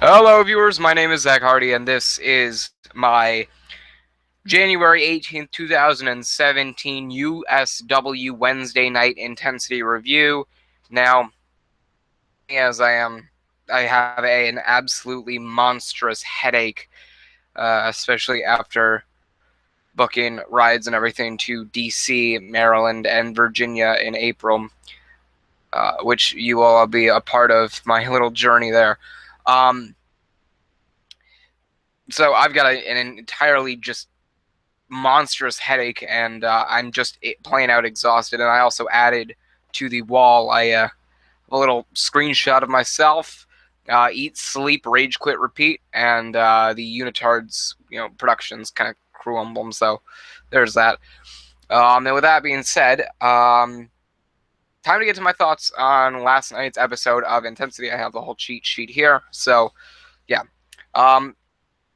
Hello, viewers. My name is Zach Hardy, and this is my January 18th, 2017 USW Wednesday Night Intensity Review. Now, as I have an absolutely monstrous headache, especially after booking rides and everything to DC, Maryland, and Virginia in April, which you all will be a part of my little journey there. So I've got an entirely just monstrous headache, and I'm just plain out exhausted. And I also added to the wall a little screenshot of myself, eat, sleep, rage, quit, repeat, and the Unitards, productions kind of crew emblem. So there's that. And with that being said, time to get to my thoughts on last night's episode of Intensity. I have the whole cheat sheet here. So yeah.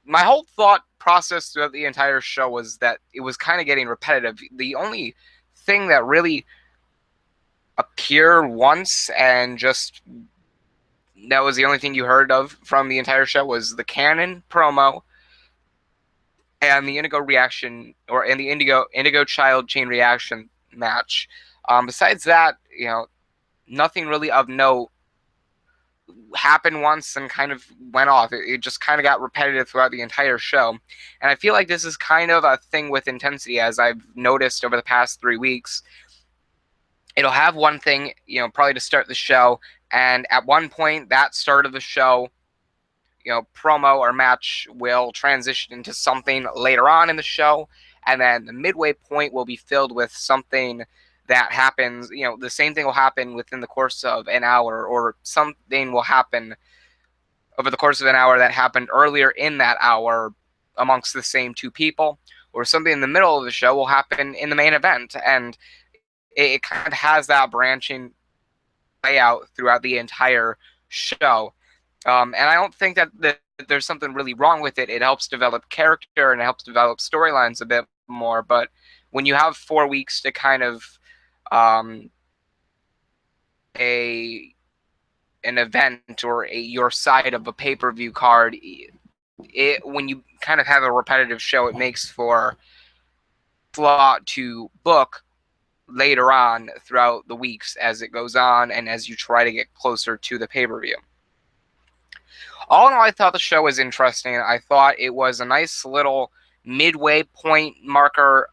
My whole thought process throughout the entire show was that it was kind of getting repetitive. The only thing that really appeared once and just that was the only thing you heard of from the entire show was the canon promo and the Indigo reaction and the Indigo Child chain reaction match. Besides that, nothing really of note happened once and kind of went off. It just kind of got repetitive throughout the entire show. And I feel like this is kind of a thing with Intensity, as I've noticed over the past 3 weeks. It'll have one thing, probably to start the show, and at one point, that start of the show, promo or match will transition into something later on in the show, and then the midway point will be filled with something that happens, the same thing will happen within the course of an hour, or something will happen over the course of an hour that happened earlier in that hour amongst the same two people, or something in the middle of the show will happen in the main event. And it kind of has that branching layout throughout the entire show. And I don't think that there's something really wrong with it. It helps develop character and it helps develop storylines a bit more. But when you have 4 weeks to kind of an event or your side of a pay-per-view card, when you kind of have a repetitive show, it makes for a lot to book later on throughout the weeks as it goes on and as you try to get closer to the pay-per-view. All in all, I thought the show was interesting. I thought it was a nice little midway point marker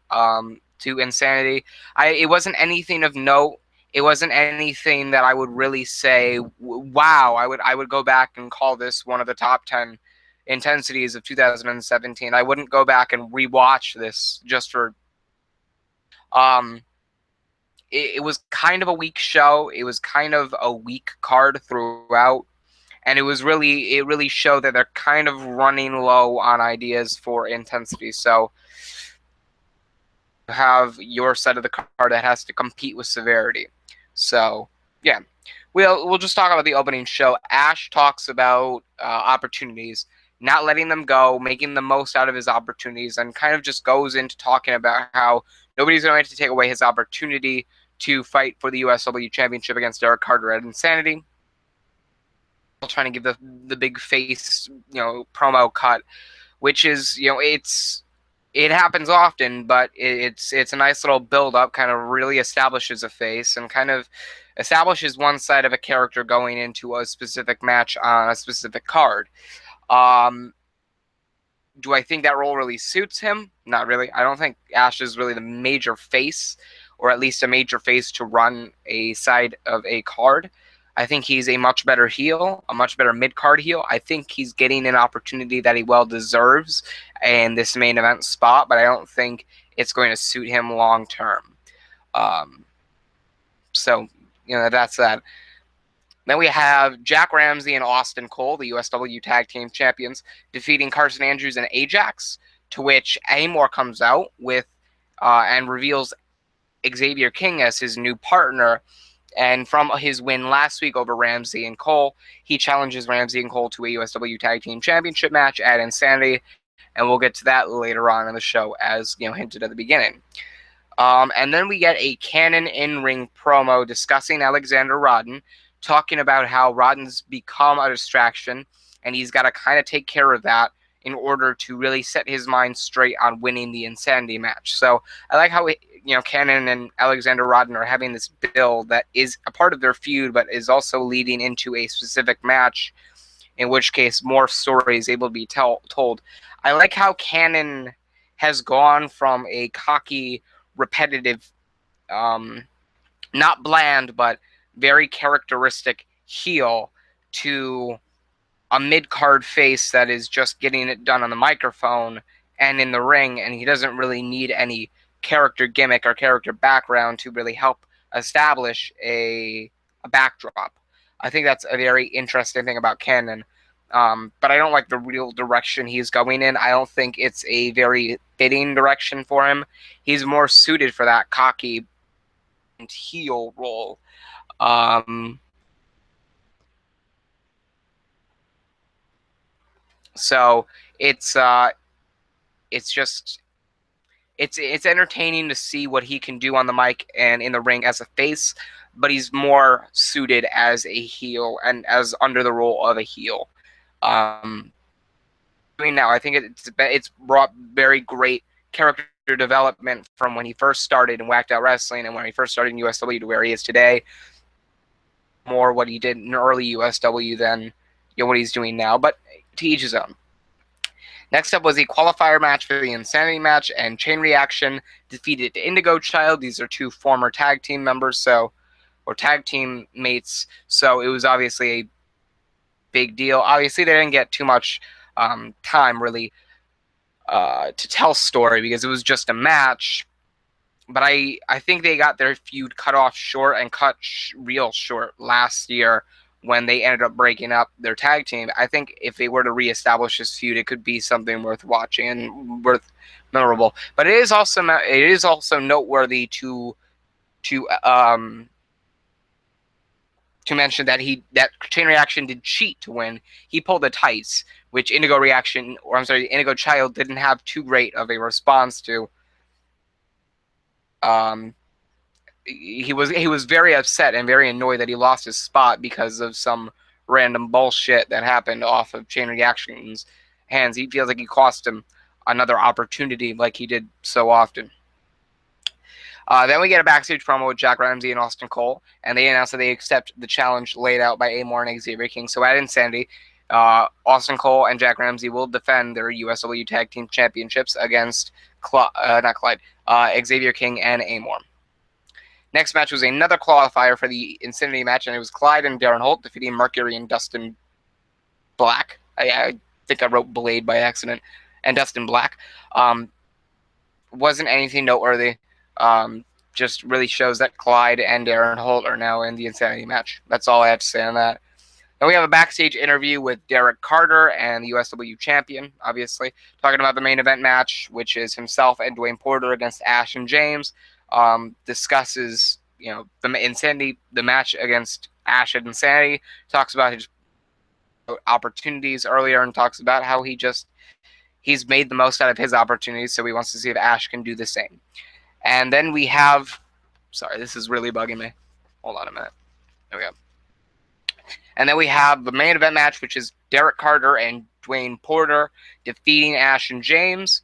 to Insanity. It wasn't anything of note. It wasn't anything that I would really say, wow, I would go back and call this one of the top 10 intensities of 2017. I wouldn't go back and rewatch this just for it was kind of a weak show. It was kind of a weak card throughout. And it really showed that they're kind of running low on ideas for Intensity. So you have your side of the card that has to compete with Severity. So yeah, we'll just talk about the opening show. Ash talks about opportunities, not letting them go, making the most out of his opportunities, and kind of just goes into talking about how nobody's going to take away his opportunity to fight for the USW Championship against Derek Carter at Insanity. Trying to give the big face, promo cut, which is, it happens often, but it's a nice little build up, kind of really establishes a face and kind of establishes one side of a character going into a specific match on a specific card. Do I think that role really suits him? Not really. I don't think Ash is really the major face, or at least a major face to run a side of a card. I think he's a much better heel, a much better mid-card heel. I think he's getting an opportunity that he well deserves in this main event spot, but I don't think it's going to suit him long term. So, that's that. Then we have Jack Ramsey and Austin Cole, the USW Tag Team Champions, defeating Carson Andrews and Ajax, to which Amor comes out with and reveals Xavier King as his new partner. And from his win last week over Ramsey and Cole, he challenges Ramsey and Cole to a USW Tag Team Championship match at Insanity, and we'll get to that later on in the show, as hinted at the beginning. And then we get a Canon in-ring promo discussing Alexander Rodden, talking about how Rodden's become a distraction, and he's got to kind of take care of that in order to really set his mind straight on winning the Insanity match. So I like how Cannon and Alexander Rodden are having this build that is a part of their feud, but is also leading into a specific match, in which case more story is able to be told. I like how Cannon has gone from a cocky, repetitive, not bland, but very characteristic heel to a mid-card face that is just getting it done on the microphone and in the ring, and he doesn't really need any character gimmick or character background to really help establish a backdrop. I think that's a very interesting thing about Cannon. But I don't like the real direction he's going in. I don't think it's a very fitting direction for him. He's more suited for that cocky heel role. Um, so it's just it's entertaining to see what he can do on the mic and in the ring as a face, but he's more suited as a heel and as under the role of a heel. Doing now, I think it's brought very great character development from when he first started in Whacked Out Wrestling and when he first started in USW to where he is today. More what he did in early USW than what he's doing now, but to each his own. Next up was a qualifier match for the Insanity match, and Chain Reaction defeated Indigo Child. These are two former tag team members, or tag team mates, so it was obviously a big deal. Obviously, they didn't get too much time, really, to tell story because it was just a match, but I think they got their feud cut off short and cut real short last year when they ended up breaking up their tag team. I think if they were to reestablish this feud, it could be something worth watching and worth memorable. But it is also noteworthy to mention that Chain Reaction did cheat to win. He pulled the tights, which Indigo Child didn't have too great of a response to. He was very upset and very annoyed that he lost his spot because of some random bullshit that happened off of Chain Reaction's hands. He feels like he cost him another opportunity like he did so often. Then we get a backstage promo with Jack Ramsey and Austin Cole, and they announce that they accept the challenge laid out by Amor and Xavier King. So at Insanity, Austin Cole and Jack Ramsey will defend their USW Tag Team Championships against Xavier King and Amor. Next match was another qualifier for the Insanity match, and it was Clyde and Darren Holt defeating Mercury and Dustin Black. I think I wrote Blade by accident. And Dustin Black. Wasn't anything noteworthy. Just really shows that Clyde and Darren Holt are now in the Insanity match. That's all I have to say on that. Then we have a backstage interview with Derek Carter and the USW champion, obviously, talking about the main event match, which is himself and Dwayne Porter against Ash and James. Discusses, the match against Ash at Insanity, talks about his opportunities earlier and talks about how he's made the most out of his opportunities, so he wants to see if Ash can do the same. And then we have, sorry, this is really bugging me. Hold on a minute. There we go. And then we have the main event match, which is Derek Carter and Dwayne Porter defeating Ash and James.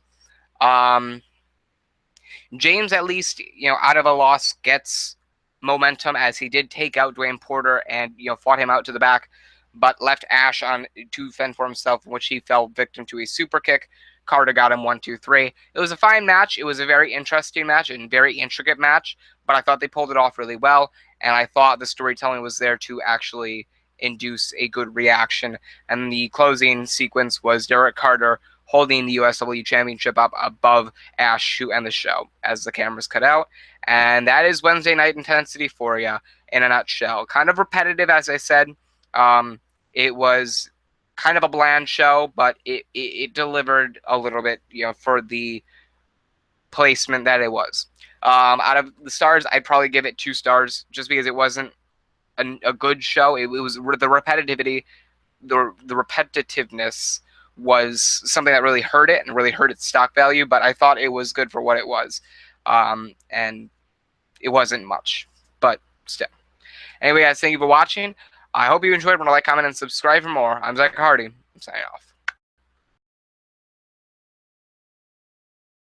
James, at least, out of a loss, gets momentum as he did take out Dwayne Porter and, fought him out to the back, but left Ash on to fend for himself, in which he fell victim to a super kick. Carter got him 1, 2, 3. It was a fine match. It was a very interesting match and very intricate match, but I thought they pulled it off really well, and I thought the storytelling was there to actually induce a good reaction. And the closing sequence was Derek Carter holding the USW Championship up above Ash to end the show as the cameras cut out. And that is Wednesday Night Intensity for you in a nutshell. Kind of repetitive, as I said. It was kind of a bland show, but it delivered a little bit, for the placement that it was. Out of the stars, I'd probably give it 2 stars just because it wasn't a good show. It was the repetitivity, the repetitiveness was something that really hurt it and really hurt its stock value, but I thought it was good for what it was. And it wasn't much, but still. Anyway, guys, thank you for watching. I hope you enjoyed. Want to like, comment, and subscribe for more. I'm Zach Hardy. I'm signing off.